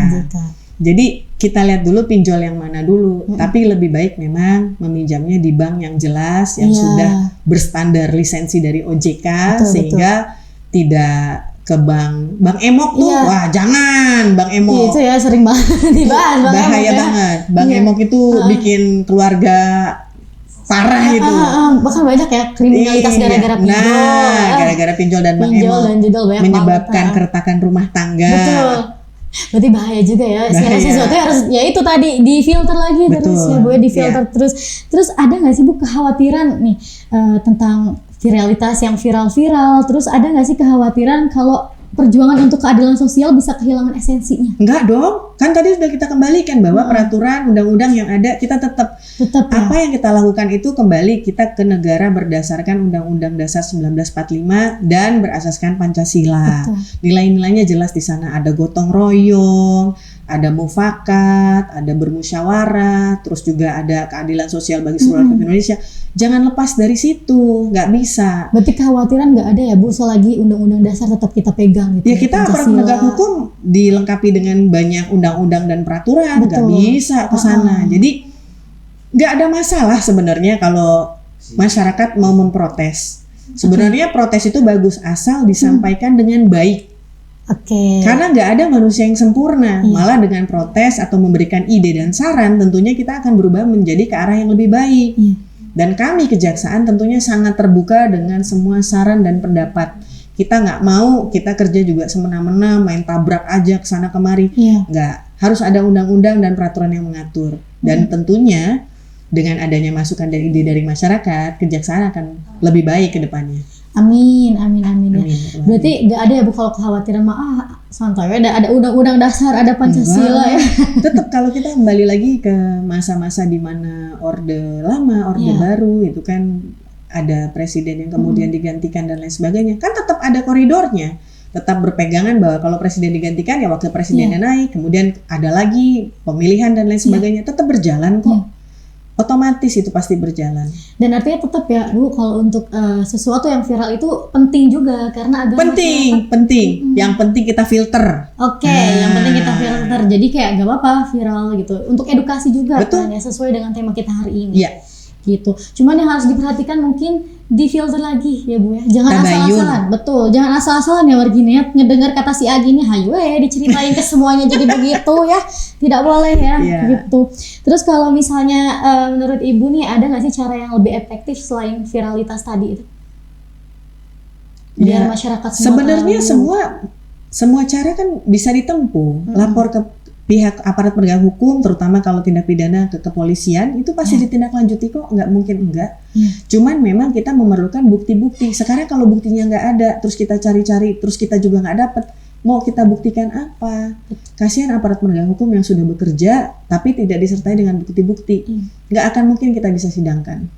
Jadi kita lihat dulu pinjol yang mana dulu. Tapi lebih baik memang meminjamnya di bank yang jelas, yang sudah berstandar lisensi dari OJK, sehingga tidak ke bank emok tuh, wah jangan bank emok. Itu ya sering banget dibahas. Bahaya banget. Bank emok itu bikin keluarga parah itu. Bahkan banyak ya kriminalitas gara-gara pinjol. Nah, gara-gara pinjol dan bank emok menyebabkan keretakan rumah tangga. Betul. Berarti bahaya juga ya. Segala sesuatu harus ya itu tadi di-filter lagi. Terus ya Bu, di-filter terus. Terus ada nggak sih Bu kekhawatiran nih tentang viralitas yang viral-viral, terus ada nggak sih kekhawatiran kalau perjuangan untuk keadilan sosial bisa kehilangan esensinya? Enggak dong, kan tadi sudah kita kembalikan bahwa peraturan undang-undang yang ada kita tetap apa yang kita lakukan itu kembali kita ke negara berdasarkan Undang-Undang Dasar 1945 dan berasaskan Pancasila. Nilai-nilainya jelas di sana, ada gotong royong, ada mufakat, ada bermusyawarah, terus juga ada keadilan sosial bagi seluruh rakyat Indonesia. Jangan lepas dari situ, nggak bisa. Berarti kekhawatiran nggak ada ya Bu, selagi undang-undang dasar tetap kita pegang gitu. Ya kita aparat penegak hukum dilengkapi dengan banyak undang-undang dan peraturan, nggak bisa ke sana. Jadi nggak ada masalah sebenarnya kalau masyarakat mau memprotes. Sebenarnya protes itu bagus asal disampaikan dengan baik. Karena nggak ada manusia yang sempurna. Malah dengan protes atau memberikan ide dan saran, tentunya kita akan berubah menjadi ke arah yang lebih baik. Dan kami kejaksaan tentunya sangat terbuka dengan semua saran dan pendapat. Kita nggak mau kita kerja juga semena-mena, main tabrak aja ke sana kemari. Nggak, harus ada undang-undang dan peraturan yang mengatur. Dan tentunya dengan adanya masukan dan ide dari masyarakat, kejaksaan akan lebih baik ke depannya. Amin. Berarti nggak ada ya Bu kalau kekhawatiran santai ada undang-undang dasar, ada Pancasila ya. Tetap kalau kita kembali lagi ke masa-masa di mana orde lama, orde baru itu kan ada presiden yang kemudian digantikan dan lain sebagainya. Kan tetap ada koridornya. Tetap berpegangan bahwa kalau presiden digantikan ya wakil presidennya naik, kemudian ada lagi pemilihan dan lain sebagainya. Tetap berjalan kok. Otomatis itu pasti berjalan. Dan artinya tetap ya Bu, kalau untuk sesuatu yang viral itu penting juga karena agak penting. Yang penting kita filter. Yang penting kita filter. Jadi kayak gak apa-apa viral gitu. Untuk edukasi juga kan ya, sesuai dengan tema kita hari ini. Gitu. Cuman yang harus diperhatikan mungkin difilter lagi ya Bu ya. Jangan asal-asalan. Betul. Jangan asal-asalan ya warginet ngedengar kata si Agi nih, hayu diceritain ke semuanya jadi begitu ya. Tidak boleh ya gitu. Terus kalau misalnya menurut Ibu nih ada nggak sih cara yang lebih efektif selain viralitas tadi itu? Biar masyarakat sebenarnya semua cara kan bisa ditempuh. Lapor ke pihak aparat penegak hukum, terutama kalau tindak pidana ke kepolisian itu pasti ditindaklanjuti kok, nggak mungkin enggak. Cuman memang kita memerlukan bukti-bukti. Sekarang kalau buktinya nggak ada, terus kita cari-cari, terus kita juga nggak dapat, mau kita buktikan apa? Kasihan aparat penegak hukum yang sudah bekerja tapi tidak disertai dengan bukti-bukti, nggak akan mungkin kita bisa sidangkan.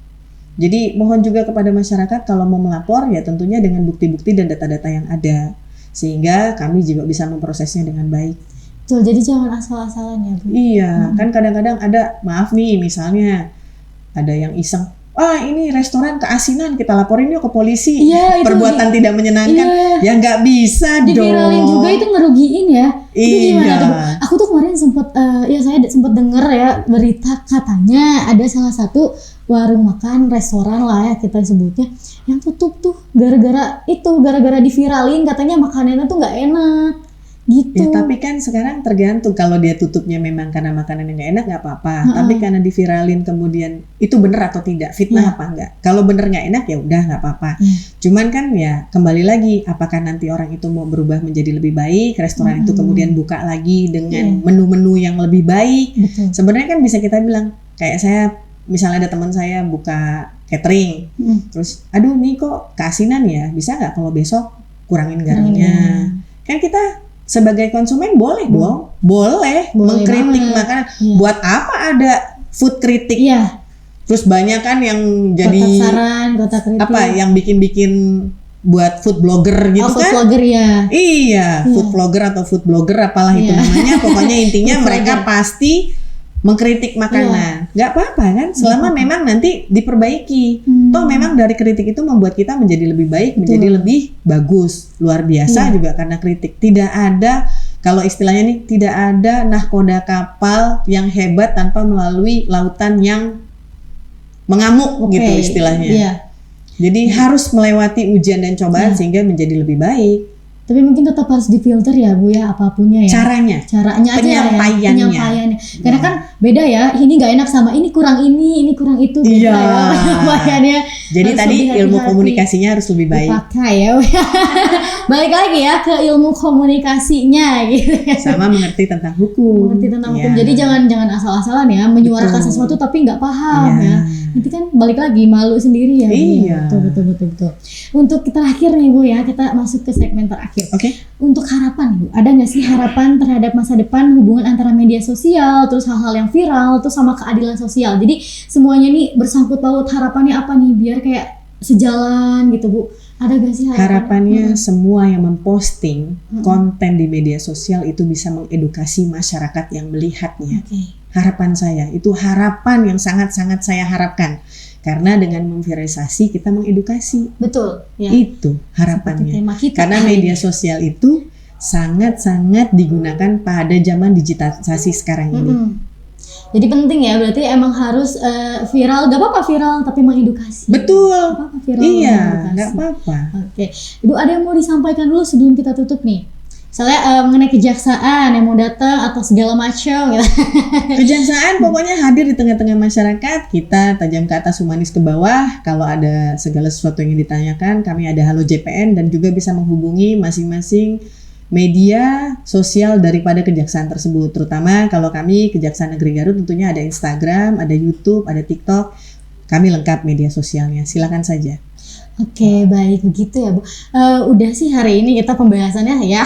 Jadi mohon juga kepada masyarakat kalau mau melapor ya tentunya dengan bukti-bukti dan data-data yang ada, sehingga kami juga bisa memprosesnya dengan baik. Betul, jadi jangan asal-asalan ya Bu. Iya, kan kadang-kadang ada, maaf nih misalnya ada yang iseng, ini restoran keasinan, kita laporin yuk ke polisi, perbuatan tidak menyenangkan, ya nggak bisa dong. Diviralin juga itu ngerugiin ya. Itu gimana tuh Bu? Aku tuh kemarin saya sempat dengar ya berita katanya ada salah satu warung makan, restoran lah ya kita sebutnya, yang tutup tuh gara-gara diviralin katanya makanannya tuh nggak enak. Gitu. Ya, tapi kan sekarang tergantung, kalau dia tutupnya memang karena makanan yang nggak enak nggak apa-apa, tapi karena diviralin kemudian itu benar atau tidak, fitnah apa enggak? Kalau benar nggak enak ya udah nggak apa-apa. Cuman kan ya kembali lagi, apakah nanti orang itu mau berubah menjadi lebih baik, restoran itu kemudian buka lagi dengan menu-menu yang lebih baik. Sebenarnya kan bisa kita bilang, kayak saya misalnya ada teman saya buka catering, terus aduh nih kok keasinan ya, bisa nggak kalau besok kurangin garamnya? Kan kita sebagai konsumen boleh dong, boleh mengkritik makanan. Buat apa ada food kritik? Terus banyak kan yang jadi kotak saran, kotak kritik. apa yang bikin buat food blogger gitu food kan? vlogger ya. Iya, food vlogger atau food blogger apalah itu Iya. namanya. Pokoknya intinya Food mereka vlogger. pasti mengkritik makanan. Nggak apa-apa kan, selama memang nanti diperbaiki. Toh memang dari kritik itu membuat kita menjadi lebih baik, menjadi lebih bagus. Luar biasa juga karena kritik. Tidak ada, kalau istilahnya nih, tidak ada nahkoda kapal yang hebat tanpa melalui lautan yang mengamuk Oke, gitu istilahnya. Iya. Jadi harus melewati ujian dan cobaan sehingga menjadi lebih baik. Tapi mungkin tetap harus difilter ya Bu ya, apapunnya ya. Caranya Caranya aja ya, penyampaiannya. Karena kan beda ya, ini nggak enak sama ini kurang itu beda Iya. ya penyampaiannya. Jadi Harus tadi lebih ilmu hati-hati. komunikasinya harus lebih baik. Dipakai ya. Balik lagi ya ke ilmu komunikasinya gitu. Sama mengerti tentang hukum. Mengerti tentang hukum. Iya. Jadi jangan asal-asalan ya menyuarakan Betul. sesuatu tapi nggak paham Iya. ya. Nanti kan balik lagi malu sendiri ya. Bu. Iya. Betul. Untuk terakhir nih Bu ya, kita masuk ke segmen terakhir. Oke. Untuk harapan Bu, ada nggak sih harapan terhadap masa depan hubungan antara media sosial, terus hal-hal yang viral, terus sama keadilan sosial. Jadi semuanya nih bersangkut paut, harapannya apa nih biar kayak sejalan gitu Bu. Ada gak sih Harapannya semua yang memposting konten di media sosial itu bisa mengedukasi masyarakat yang melihatnya. Oke. Harapan saya, itu harapan yang sangat-sangat saya harapkan. Karena dengan memviralisasi kita mengedukasi. Betul. Ya. Itu Seperti harapannya. tema kita Karena hari media ini. sosial itu sangat-sangat digunakan pada zaman digitalisasi sekarang ini. Jadi penting ya, berarti emang harus viral, gak apa-apa viral tapi mengedukasi. Betul. Gak apa-apa viral Iya, mengedukasi. nggak apa-apa. Oke, Ibu ada yang mau disampaikan dulu sebelum kita tutup nih? Misalnya mengenai kejaksaan yang mau datang atau segala macam gitu. Kejaksaan pokoknya hadir di tengah-tengah masyarakat. Kita tajam ke atas, humanis ke bawah. Kalau ada segala sesuatu yang ditanyakan, kami ada Halo JPN dan juga bisa menghubungi masing-masing media sosial daripada kejaksaan tersebut. Terutama kalau kami Kejaksaan Negeri Garut tentunya ada Instagram, ada YouTube, ada TikTok. Kami lengkap media sosialnya. Silakan saja. Oke, baik begitu ya Bu. Udah sih hari ini kita pembahasannya ya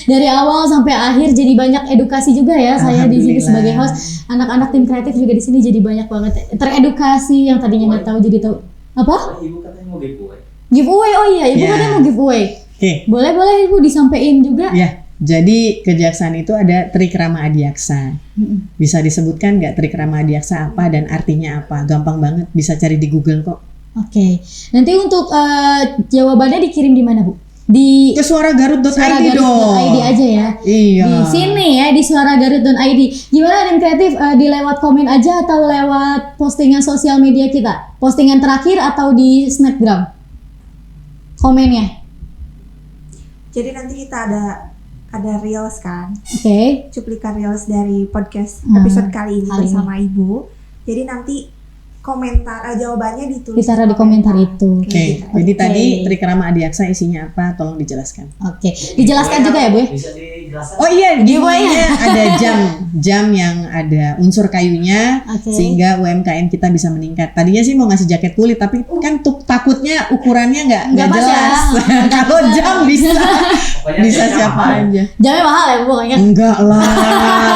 dari awal sampai akhir jadi banyak edukasi juga ya. Saya di sini Alhamdulillah. sebagai host, anak-anak tim kreatif juga di sini jadi banyak banget teredukasi yang tadinya nggak tahu jadi tahu. Apa? Ibu katanya mau giveaway. Giveaway? Oh iya, Ibu Ya. katanya mau giveaway. Oke. Boleh Ibu disampaikan juga. Ya, jadi kejaksaan itu ada trik Rama Adiaksa. Bisa disebutkan nggak trik Rama Adiaksa apa dan artinya apa? Gampang banget, bisa cari di Google kok. Oke. Nanti untuk jawabannya dikirim di mana Bu? Di Ke suaragarut.id dong. suaragarut.id aja ya. Iya. Di sini ya di suaragarut.id. Gimana tim kreatif di lewat komen aja atau lewat postingan sosial media kita? Postingan terakhir atau di Snapgram? Komennya. Jadi nanti kita ada reels kan, Oke. cuplikan reels dari podcast Nah, episode kali ini kali bersama Ibu. Jadi nanti komentar jawabannya ditulis Ditaruh di komentar itu. Oke, Oke. jadi tadi trik Rama Adiaksa isinya apa? Tolong dijelaskan. Oke. Dijelaskan juga ya Bu ya? Bisa dijelaskan. Oh iya, Giveaway. giveaway-nya ada jam yang ada unsur kayunya Oke. sehingga UMKM kita bisa meningkat. Tadinya sih mau ngasih jaket kulit tapi kan takutnya ukurannya nggak Nggak pas ya. jelas. Kalau jam bisa Pokoknya bisa jamnya siapa mahal. aja. Jamnya mahal ya Bu pokoknya. Enggak lah,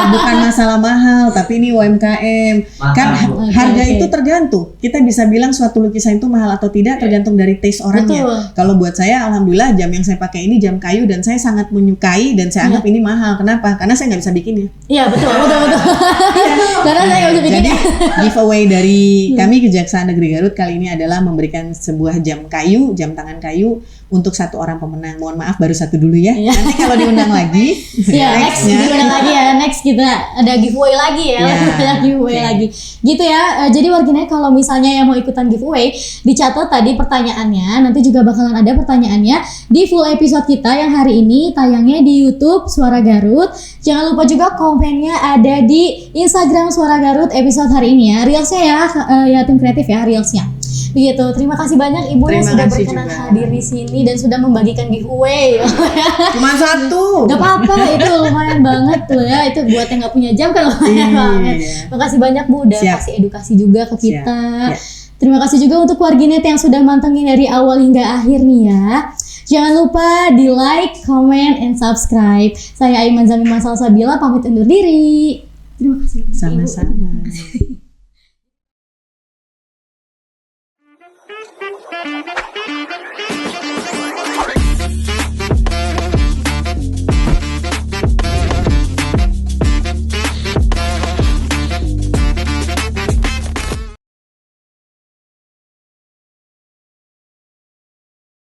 bukan masalah mahal, tapi ini UMKM. Kan Bu. harga Oke. itu tergantung. Kita bisa bilang suatu lukisan itu mahal atau tidak tergantung dari taste orangnya. Betul. Kalau buat saya, alhamdulillah jam yang saya pakai ini jam kayu dan saya sangat menyukai dan saya anggap ini mahal. Kenapa? Karena saya nggak bisa bikinnya. Iya betul. Karena saya nggak bisa bikin. Jadi giveaway dari kami Kejaksaan Negeri Garut kali ini adalah memberikan sebuah jam kayu, jam tangan kayu untuk satu orang pemenang. Mohon maaf baru satu dulu ya. Iya. Nanti kalau diundang lagi, Iya, next nextnya. diundang lagi ya. Next kita ada giveaway lagi ya. Ya, Ada giveaway oke. lagi. Gitu ya. Jadi warganet kalau misalnya yang mau ikutan giveaway, dicatat tadi pertanyaannya. Nanti juga bakalan ada pertanyaannya di full episode kita yang hari ini tayangnya di YouTube Suara Garut. Jangan lupa juga komennya ada di Instagram Suara Garut episode hari ini ya. Reelsnya ya tim kreatif ya reelsnya. Begitu. Terima kasih banyak Ibu yang Terima sudah kasih berkenan juga. hadir di sini dan sudah membagikan giveaway. Cuma satu. Gak apa-apa, itu lumayan banget loh ya. Itu buat yang gak punya jam kan lumayan Iya. banget. Makasih banyak Bu udah Siap. kasih edukasi juga ke kita. Ya. Terima kasih juga untuk warganet yang sudah mantengin dari awal hingga akhir nih ya. Jangan lupa di like, comment, and subscribe. Saya Aiman Zamima Salsabila pamit undur diri. Terima kasih. Ibu. Sama-sama. Bye.